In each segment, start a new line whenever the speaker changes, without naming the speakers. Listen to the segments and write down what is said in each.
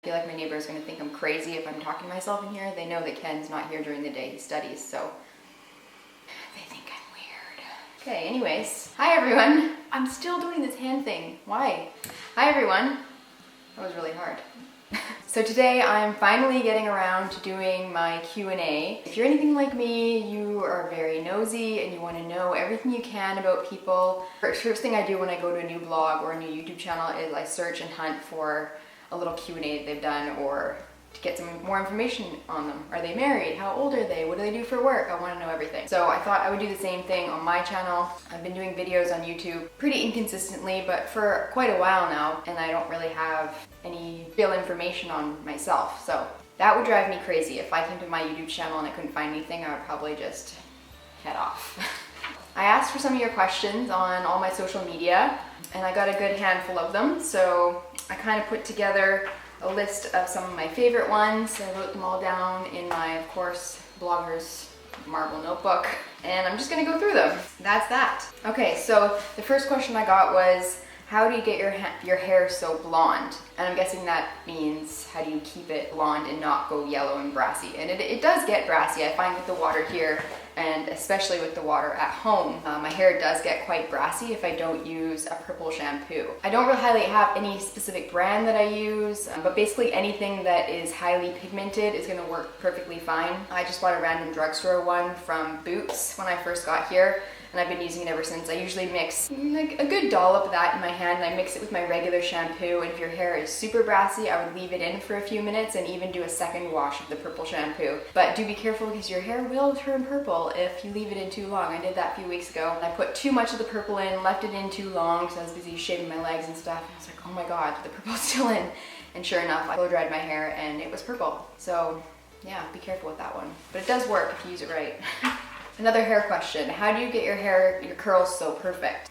I feel like my neighbor is going to think I'm crazy if I'm talking to myself in here. They know that Ken's not here during the day, he studies, so they think I'm weird. Okay, anyways, hi everyone. I'm still doing this hand thing. Why? Hi everyone. That was really hard. So today I'm finally getting around to doing my Q&A. If you're anything like me, you are very nosy and you want to know everything you can about people. First thing I do when I go to a new blog or a new YouTube channel is I search and hunt for a little Q&A that they've done, or to get some more information on them. Are they married? How old are they? What do they do for work? I want to know everything. So I thought I would do the same thing on my channel. I've been doing videos on YouTube pretty inconsistently, but for quite a while now, and I don't really have any real information on myself. So that would drive me crazy. If I came to my YouTube channel and I couldn't find anything, I would probably just head off. I asked for some of your questions on all my social media, and I got a good handful of them. So I kind of put together a list of some of my favorite ones. I wrote them all down in my, of course, blogger's marble notebook, and I'm just gonna go through them. That's that. Okay, so the first question I got was, how do you get your hair so blonde? And I'm guessing that means, how do you keep it blonde and not go yellow and brassy? And it does get brassy. I find with the water here, and especially with the water at home, my hair does get quite brassy if I don't use a purple shampoo. I don't really have any specific brand that I use, but basically anything that is highly pigmented is gonna work perfectly fine. I just bought a random drugstore one from Boots when I first got here, and I've been using it ever since. I usually mix like a good dollop of that in my hand, and I mix it with my regular shampoo. And if your hair is super brassy, I would leave it in for a few minutes and even do a second wash of the purple shampoo. But do be careful, because your hair will turn purple if you leave it in too long. I did that a few weeks ago. I put too much of the purple in, left it in too long because I was busy shaving my legs and stuff. And I was like, oh my god, the purple's still in. And sure enough, I blow dried my hair and it was purple. So yeah, be careful with that one. But it does work if you use it right. Another hair question. How do you get your curls so perfect?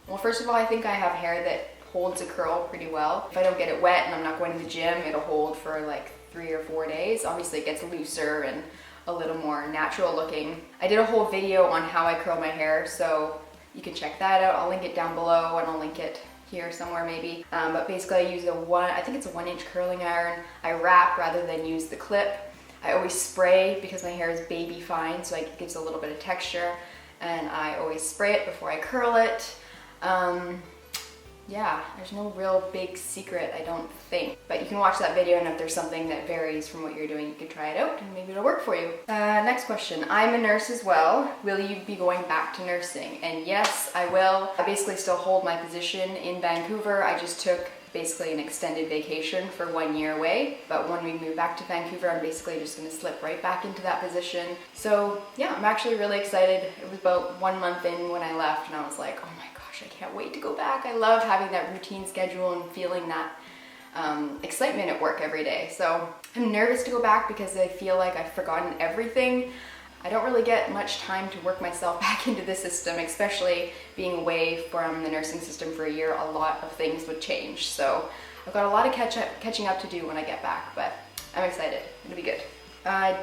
Well, first of all, I think I have hair that holds a curl pretty well. If I don't get it wet and I'm not going to the gym, it'll hold for like 3 or 4 days. Obviously it gets looser and a little more natural looking. I did a whole video on how I curl my hair, so you can check that out. I'll link it down below, and I'll link it here somewhere maybe. But basically I use I think it's a 1-inch curling iron. I wrap rather than use the clip. I always spray because my hair is baby fine, so it gives a little bit of texture, and I always spray it before I curl it. Yeah, there's no real big secret, I don't think. But you can watch that video, and if there's something that varies from what you're doing, you can try it out and maybe it'll work for you. Next question. I'm a nurse as well. Will you be going back to nursing? And yes, I will. I basically still hold my position in Vancouver. I just took basically an extended vacation for 1 year away. But when we move back to Vancouver, I'm basically just gonna slip right back into that position. So yeah, I'm actually really excited. It was about 1 month in when I left, and I was like, oh my gosh, I can't wait to go back. I love having that routine schedule and feeling that excitement at work every day. So I'm nervous to go back because I feel like I've forgotten everything. I don't really get much time to work myself back into the system, especially being away from the nursing system for a year. A lot of things would change. So I've got a lot of catching up to do when I get back, but I'm excited. It'll be good.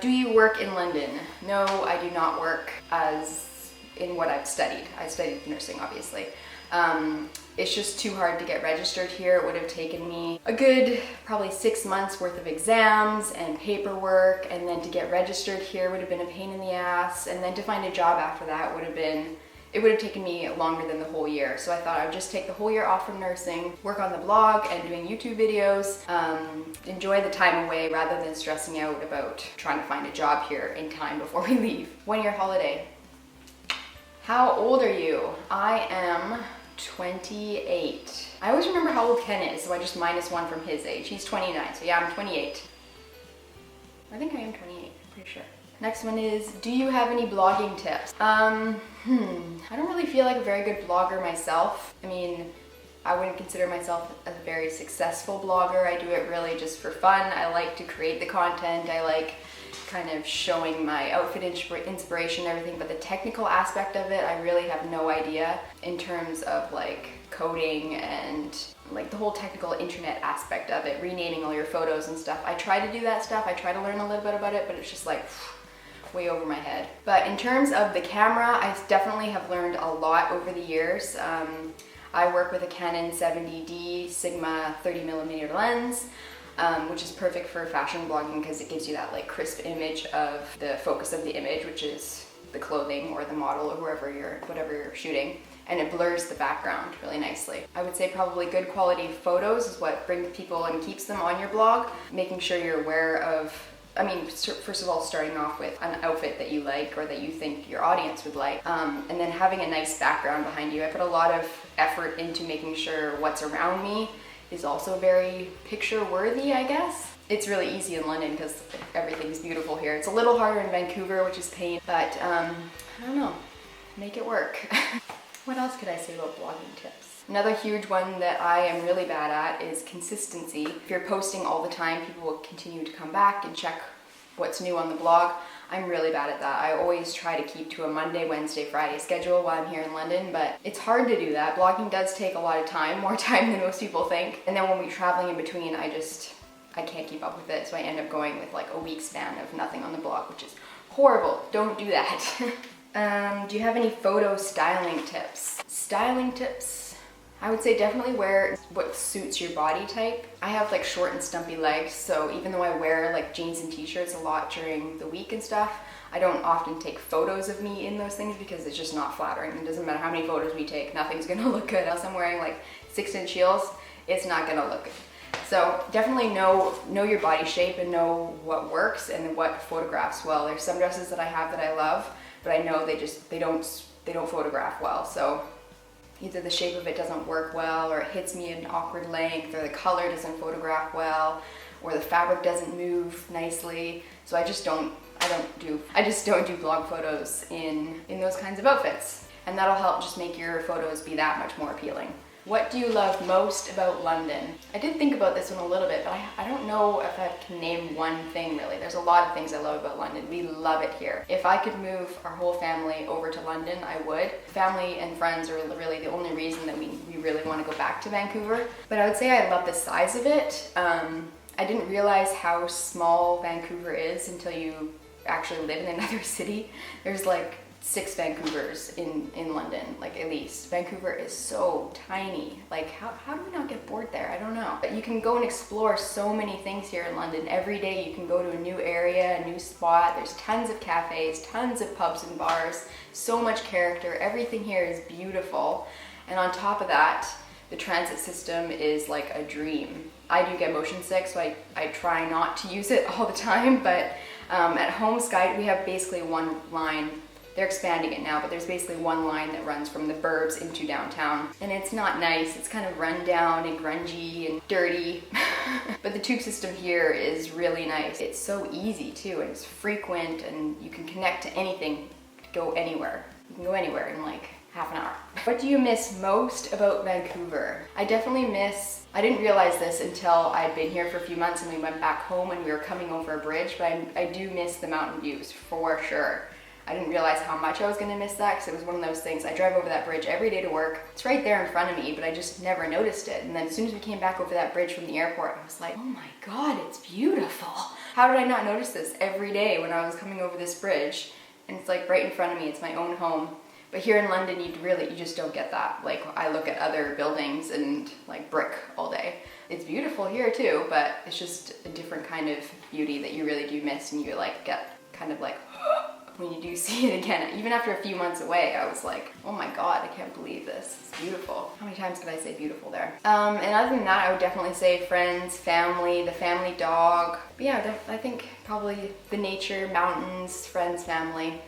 Do you work in London? No, I do not work as in what I've studied. I studied nursing, obviously. It's just too hard to get registered here. It would have taken me a good probably 6 months worth of exams and paperwork, and then to get registered here would have been a pain in the ass, and then to find a job after that would have taken me longer than the whole year. So I thought I would just take the whole year off from nursing, work on the blog and doing YouTube videos, enjoy the time away rather than stressing out about trying to find a job here in time before we leave. 1 year holiday. How old are you? I am 28. I always remember how old Ken is, so I just -1 from his age. He's 29, so yeah, I'm 28. I think I am 28, I'm pretty sure. Next one is, do you have any blogging tips? I don't really feel like a very good blogger myself. I mean, I wouldn't consider myself a very successful blogger. I do it really just for fun. I like to create the content. I like kind of showing my outfit inspiration and everything, but the technical aspect of it, I really have no idea in terms of like coding and like the whole technical internet aspect of it, renaming all your photos and stuff. I try to do that stuff. I try to learn a little bit about it, but it's just like way over my head. But in terms of the camera, I definitely have learned a lot over the years. I work with a Canon 70D Sigma 30mm lens. which is perfect for fashion blogging because it gives you that like crisp image of the focus of the image, which is the clothing or the model or whatever you're shooting, and it blurs the background really nicely. I would say probably good quality photos is what brings people and keeps them on your blog, making sure you're aware of, I mean, first of all, starting off with an outfit that you like or that you think your audience would like, and then having a nice background behind you. I put a lot of effort into making sure what's around me is also very picture worthy, I guess. It's really easy in London because everything's beautiful here. It's a little harder in Vancouver, which is pain, but I don't know, make it work. What else could I say about blogging tips? Another huge one that I am really bad at is consistency. If you're posting all the time, people will continue to come back and check what's new on the blog. I'm really bad at that. I always try to keep to a Monday, Wednesday, Friday schedule while I'm here in London, but it's hard to do that. Blogging does take a lot of time, more time than most people think. And then when we're traveling in between, I can't keep up with it, so I end up going with like a week span of nothing on the blog, which is horrible. Don't do that. Do you have any photo styling tips? Styling tips? I would say definitely wear what suits your body type. I have like short and stumpy legs, so even though I wear like jeans and t-shirts a lot during the week and stuff, I don't often take photos of me in those things because it's just not flattering. It doesn't matter how many photos we take, nothing's gonna look good. Unless I'm wearing like 6-inch heels, it's not gonna look good. So definitely know your body shape and know what works and what photographs well. There's some dresses that I have that I love, but I know they don't photograph well. So either the shape of it doesn't work well, or it hits me at an awkward length, or the color doesn't photograph well, or the fabric doesn't move nicely. So I just don't do blog photos in those kinds of outfits. And that'll help just make your photos be that much more appealing. What do you love most about London? I did think about this one a little bit, but I don't know if I can name one thing really. There's a lot of things I love about London. We love it here. If I could move our whole family over to London, I would. Family and friends are really the only reason that we really want to go back to Vancouver. But I would say I love the size of it. I didn't realize how small Vancouver is until you actually live in another city. There's like 6 Vancouvers in London, like at least. Vancouver is so tiny. Like how do we not get bored there? I don't know. But you can go and explore so many things here in London. Every day you can go to a new area, a new spot. There's tons of cafes, tons of pubs and bars, so much character. Everything here is beautiful. And on top of that, the transit system is like a dream. I do get motion sick, so I try not to use it all the time, but at home, we have basically one line. They're expanding it now, but there's basically one line that runs from the burbs into downtown. And it's not nice. It's kind of run down and grungy and dirty. But the tube system here is really nice. It's so easy too, and it's frequent, and you can connect to anything, go anywhere. You can go anywhere in like half an hour. What do you miss most about Vancouver? I didn't realize this until I'd been here for a few months and we went back home and we were coming over a bridge, but I do miss the mountain views for sure. I didn't realize how much I was going to miss that because it was one of those things. I drive over that bridge every day to work. It's right there in front of me, but I just never noticed it. And then as soon as we came back over that bridge from the airport, I was like, oh my God, it's beautiful. How did I not notice this every day when I was coming over this bridge? And it's like right in front of me. It's my own home. But here in London, you just don't get that. Like I look at other buildings and like brick all day. It's beautiful here too, but it's just a different kind of beauty that you really do miss, and you like get kind of like when you do see it again. Even after a few months away, I was like, oh my God, I can't believe this. It's beautiful. How many times could I say beautiful there? And other than that, I would definitely say friends, family, the family dog. But yeah, I think probably the nature, mountains, friends, family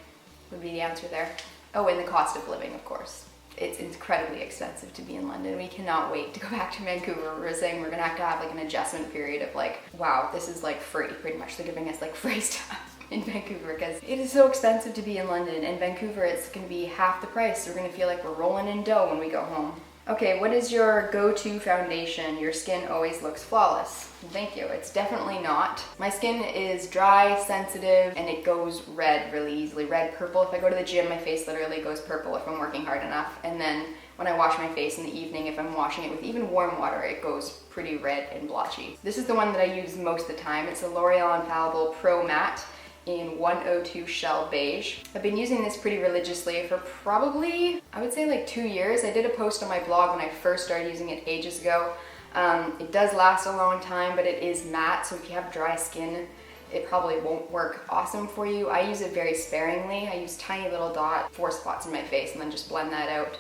would be the answer there. Oh, and the cost of living, of course. It's incredibly expensive to be in London. We cannot wait to go back to Vancouver. We're saying we're gonna have to have like an adjustment period of like, wow, this is like free, pretty much. They're giving us like free stuff in Vancouver because it is so expensive to be in London. In Vancouver, it's gonna be half the price. So we're gonna feel like we're rolling in dough when we go home. Okay, what is your go-to foundation? Your skin always looks flawless. Thank you. It's definitely not. My skin is dry, sensitive, and it goes red really easily. Red, purple. If I go to the gym, my face literally goes purple if I'm working hard enough. And then when I wash my face in the evening, if I'm washing it with even warm water, it goes pretty red and blotchy. This is the one that I use most of the time. It's the L'Oreal Infallible Pro Matte in 102 Shell Beige. I've been using this pretty religiously for probably, I would say like 2 years. I did a post on my blog when I first started using it ages ago It does last a long time, but it is matte, so if you have dry skin, it probably won't work awesome for you. I use it very sparingly. I use tiny little dot, 4 spots in my face, and then just blend that out.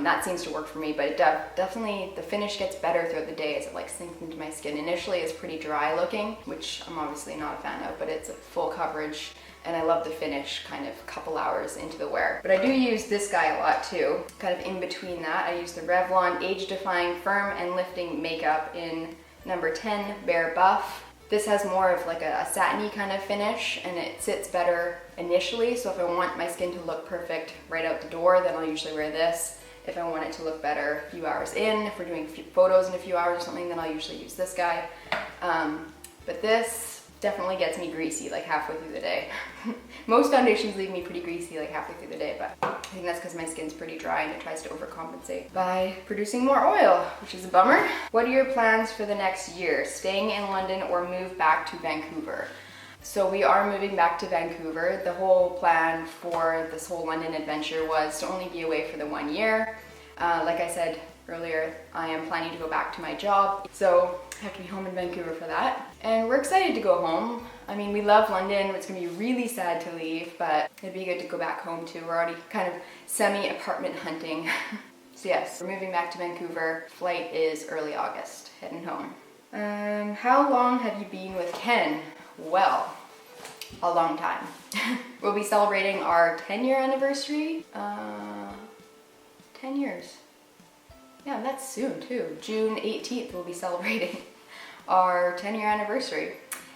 That seems to work for me, but it definitely, the finish gets better throughout the day as it like sinks into my skin. Initially it's pretty dry looking, which I'm obviously not a fan of, but it's a full coverage, and I love the finish kind of a couple hours into the wear. But I do use this guy a lot too. Kind of in between that, I use the Revlon Age Defying Firm and Lifting Makeup in number 10 Bare Buff. This has more of like a satiny kind of finish, and it sits better initially. So if I want my skin to look perfect right out the door, then I'll usually wear this. If I want it to look better a few hours in, if we're doing photos in a few hours or something, then I'll usually use this guy. But this definitely gets me greasy like halfway through the day. Most foundations leave me pretty greasy like halfway through the day, but I think that's because my skin's pretty dry and it tries to overcompensate by producing more oil, which is a bummer. What are your plans for the next year? Staying in London or move back to Vancouver? So we are moving back to Vancouver. The whole plan for this whole London adventure was to only be away for the 1 year. Like I said earlier, I am planning to go back to my job, so I have to be home in Vancouver for that. And we're excited to go home. I mean, we love London. It's gonna be really sad to leave, but it'd be good to go back home too. We're already kind of semi-apartment hunting. So yes, we're moving back to Vancouver. Flight is early August, heading home. How long have you been with Ken? Well, a long time. We'll be celebrating our 10-year anniversary. 10 years. Yeah, that's soon too. June 18th we'll be celebrating our 10-year anniversary.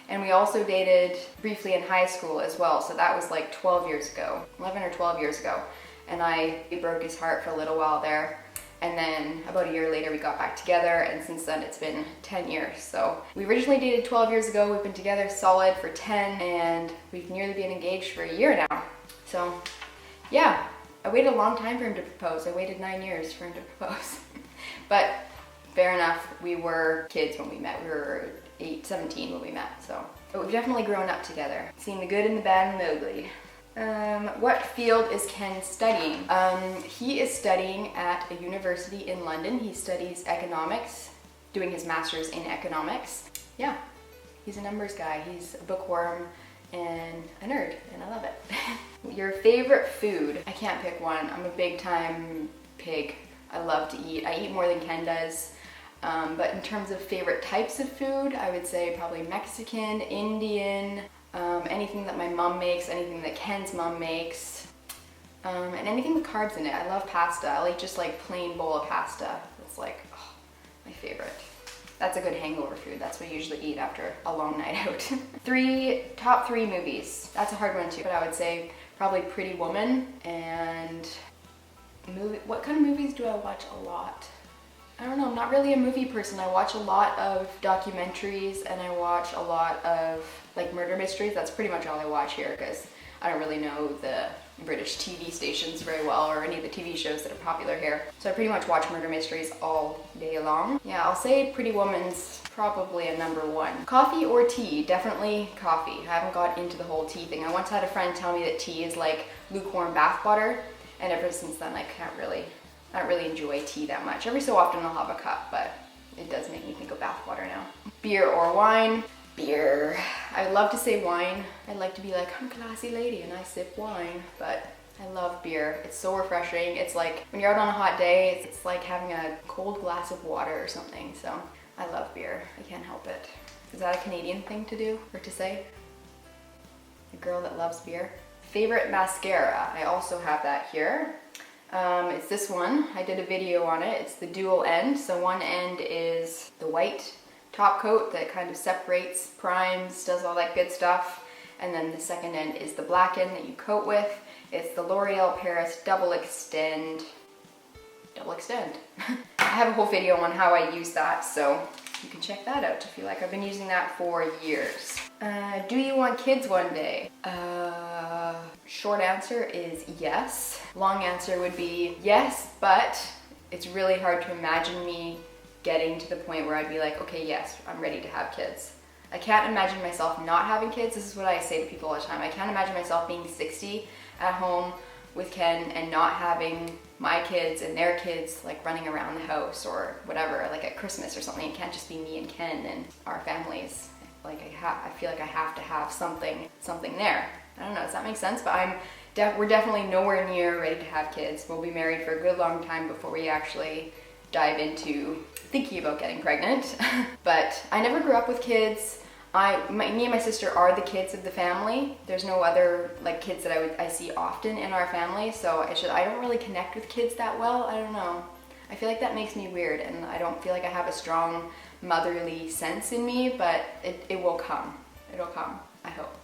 And we also dated briefly in high school as well, so that was like 12 years ago, 11 or 12 years ago. And it broke his heart for a little while there. And then about a year later we got back together, and since then it's been 10 years. So we originally dated 12 years ago, we've been together solid for 10, and we've nearly been engaged for a year now. So yeah, I waited a long time for him to propose. I waited 9 years for him to propose. But fair enough, we were kids when we met. We were 17 when we met, so. But we've definitely grown up together. Seen the good and the bad and the ugly. What field is Ken studying? He is studying at a university in London. He studies economics, doing his master's in economics. Yeah, he's a numbers guy. He's a bookworm and a nerd, and I love it. Your favorite food? I can't pick one. I'm a big time pig. I love to eat. I eat more than Ken does. But in terms of favorite types of food, I would say probably Mexican, Indian, anything that my mom makes, anything that Ken's mom makes, and anything with carbs in it. I love pasta. I'll eat just like plain bowl of pasta. It's like, oh, my favorite. That's a good hangover food. That's what I usually eat after a long night out. Top three movies. That's a hard one too, but I would say probably Pretty Woman and what kind of movies do I watch a lot? I don't know, I'm not really a movie person. I watch a lot of documentaries and I watch a lot of like murder mysteries. That's pretty much all I watch here because I don't really know the British TV stations very well or any of the TV shows that are popular here. So I pretty much watch murder mysteries all day long. Yeah, I'll say Pretty Woman's probably a number one. Coffee or tea? Definitely coffee. I haven't got into the whole tea thing. I once had a friend tell me that tea is like lukewarm bath water, and ever since then I don't really enjoy tea that much. Every so often I'll have a cup, but it does make me think of bath water now. Beer or wine? Beer. I love to say wine. I'd like to be like, I'm a classy lady and I sip wine, but I love beer. It's so refreshing. It's like when you're out on a hot day, it's like having a cold glass of water or something. So I love beer. I can't help it. Is that a Canadian thing to do or to say? A girl that loves beer? Favorite mascara? I also have that here. It's this one. I did a video on it. It's the dual end. So one end is the white top coat that kind of separates, primes, does all that good stuff. And then the second end is the black end that you coat with. It's the L'Oreal Paris Double Extend. I have a whole video on how I use that, so you can check that out if you like. I've been using that for years. Do you want kids one day? Short answer is yes. Long answer would be yes, but it's really hard to imagine me getting to the point where I'd be like, okay, yes, I'm ready to have kids. I can't imagine myself not having kids. This is what I say to people all the time. I can't imagine myself being 60 at home with Ken and not having my kids and their kids like running around the house or whatever, like at Christmas or something. It can't just be me and Ken and our families. Like I feel like I have to have something there. I don't know, does that make sense? But we're definitely nowhere near ready to have kids. We'll be married for a good long time before we actually dive into thinking about getting pregnant. But I never grew up with kids. Me and my sister are the kids of the family. There's no other like kids that I see often in our family, so I don't really connect with kids that well. I don't know. I feel like that makes me weird, and I don't feel like I have a strong motherly sense in me, but it will come. It'll come, I hope.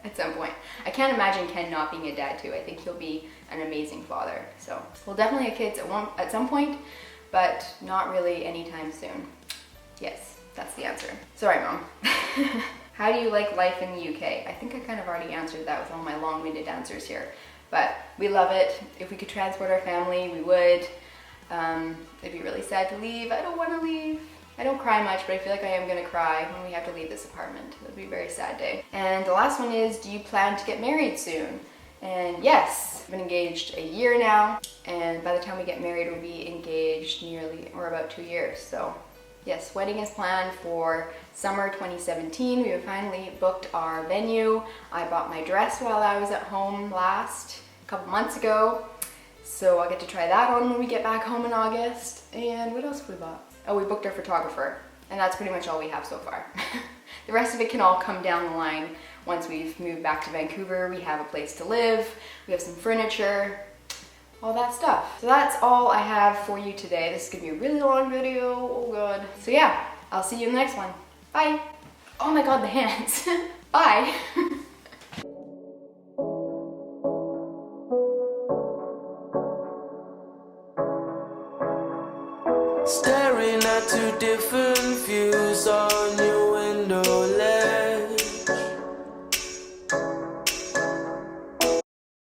At some point. I can't imagine Ken not being a dad too. I think he'll be an amazing father. So we'll definitely have kids at some point, but not really anytime soon. Yes, that's the answer. Sorry, Mom. How do you like life in the UK? I think I kind of already answered that with all my long-winded answers here, but we love it. If we could transport our family, we would. It'd be really sad to leave. I don't want to leave. I don't cry much, but I feel like I am gonna cry when we have to leave this apartment. It'll be a very sad day. And the last one is, do you plan to get married soon? And yes, I've been engaged a year now, and by the time we get married, we'll be engaged about 2 years. So yes, wedding is planned for summer 2017. We have finally booked our venue. I bought my dress while I was at home a couple months ago. So I'll get to try that on when we get back home in August. And what else have we bought? Oh, we booked our photographer, and that's pretty much all we have so far. The rest of it can all come down the line once we've moved back to Vancouver. We have a place to live, we have some furniture, all that stuff. So that's all I have for you today. This is gonna be a really long video, oh god. So yeah, I'll see you in the next one. Bye. Oh my god, the hands. Bye.